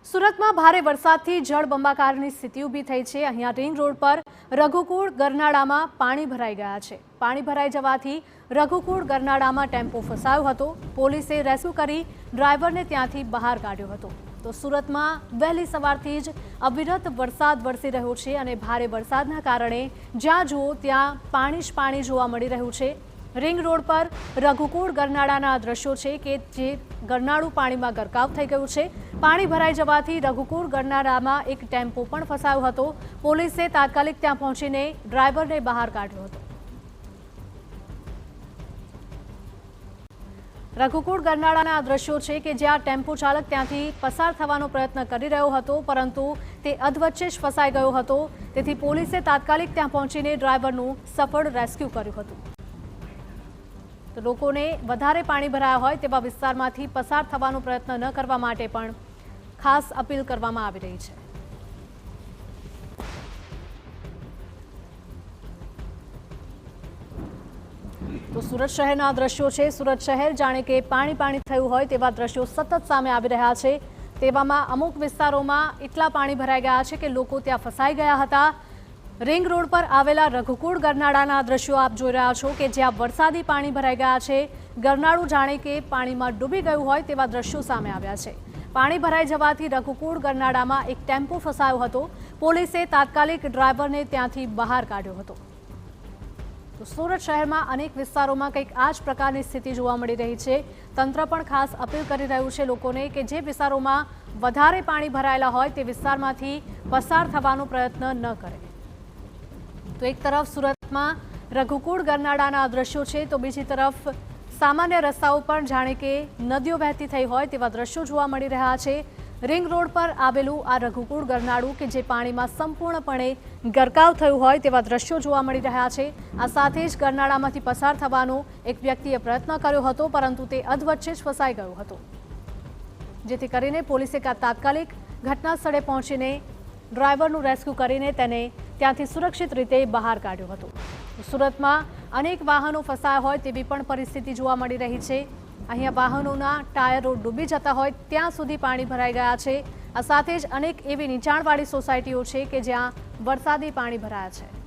સુરતમાં ભારે વરસાદથી જળબંબાકારની સ્થિતિ ઊભી થઈ છે। અહીંયા રિંગ રોડ પર રઘુકુળ ગરનાળામાં પાણી ભરાઈ ગયા છે। પાણી ભરાઈ જવાથી રઘુકુળ ગરનાળામાં ટેમ્પો ફસાયો હતો। પોલીસે રેસ્ક્યુ કરી ડ્રાઈવરને ત્યાંથી બહાર કાઢ્યો હતો। તો સુરતમાં વહેલી સવારથી જ અવિરત વરસાદ વરસી રહ્યો છે અને ભારે વરસાદના કારણે જ્યાં જુઓ ત્યાં પાણી જ પાણી જોવા મળી રહ્યું છે। रिंग रोड पर रघुकूळ गरनाळाना दृश्यों है कि जे गरनाळू पाणी में गरकाव थई गयुं छे। पाणी भराई जवाथी रघुकूळ गरनाळामां एक टेम्पो पण फसायो हतो। पोलीसे तात्कालिक त्यां पहोंचीने ड्राइवरने बहार काढ्यो हतो। रघुकूळ गरनाळाना दृश्यों है कि ज्यां टेम्पो चालक त्यांथी पसार थवानो प्रयत्न करी रह्यो हतो परंतु ते अधवच्चे ज फसाई गयो हतो। तेथी पोलीसे तात्कालिक त्यां पहोंचीने ड्राइवरनुं सफल रेस्क्यू कर्युं हतुं। तो लोकोने वधारे पाणी भराया होय तेवा विस्तारमांथी पसार थवानो प्रयत्न न करवा माटे पण खास अपील करवामां आवी रही छे। तो सूरत शहेरना दृश्यो छे। सूरत शहेर जाणे के पाणी पाणी थयुं होय तेवा दृश्यो सतत सामे आवी रह्या छे। तेवामां अमुक विस्तारोमां એટલા પાણી ભરાઈ ગયા છે કે લોકો ત્યાં ફસાઈ ગયા હતા। रिंग रोड पर आवेला रघुकूळ गरनाळाना दृश्यों आप जोई रह्या छो कि ज्यां वरसादी पाणी भराई गया छे। गरनाळू जाणे के पाणीमां डूबी गयुं होय तेवा दृश्यों सामे आव्या छे। पाणी भराई जवाथी रघुकूळ गरनाळामां एक टेम्पो फसायो हतो। पोलीसे तात्कालिक ड्राइवरने त्यांथी बहार काढ्यो हतो। तो सूरत शहेरमां अनेक विस्तारोमां कंईक आ ज प्रकारनी स्थिति जोवा मळी रही छे। तंत्र पण खास अपील करी रह्युं छे लोकोने कि जे विस्तारोमां वधारे पाणी भरायेला होय ते विस्तारमांथी पसार थवानो प्रयत्न न करे। तो एक तरफ सूरत में रघुकूळ गरनाळाना दृश्यों है तो बीजी तरफ सामान्य रस्ताओं पर जाने के नदीओ वहती थई होय तेवा दृश्यों जोवा मळी रह्या छे। रिंग रोड पर आवेलू आ रघुकूळ गरनाळू के जे पाणी में संपूर्णपणे गरकाव थयुं होय तेवा दृश्यों जोवा मळी रह्या छे। आ साथे ज गरनाळामांथी पसार थवानो एक व्यक्तिए प्रयत्न कर्यो हतो परंतु ते अधवच्चे ज फसाई गयो हतो। जेथी करीने पोलीसे तात्कालिक घटना स्थळे पहोंचीने ड्राइवरનું રેસ્ક્યુ કરીને તેને ત્યાંથી સુરક્ષિત રીતે બહાર કાઢ્યો હતો। સુરતમાં અનેક વાહનો ફસાયા હોય તેવી પણ પરિસ્થિતિ જોવા મળી રહી છે। અહીંયા વાહનોના ટાયરો ડૂબી જતા હોય ત્યાં સુધી પાણી ભરાઈ ગયા છે। આ સાથે જ અનેક એવી નીચાણવાળી સોસાયટીઓ છે કે જ્યાં વરસાદી પાણી ભરાયા છે।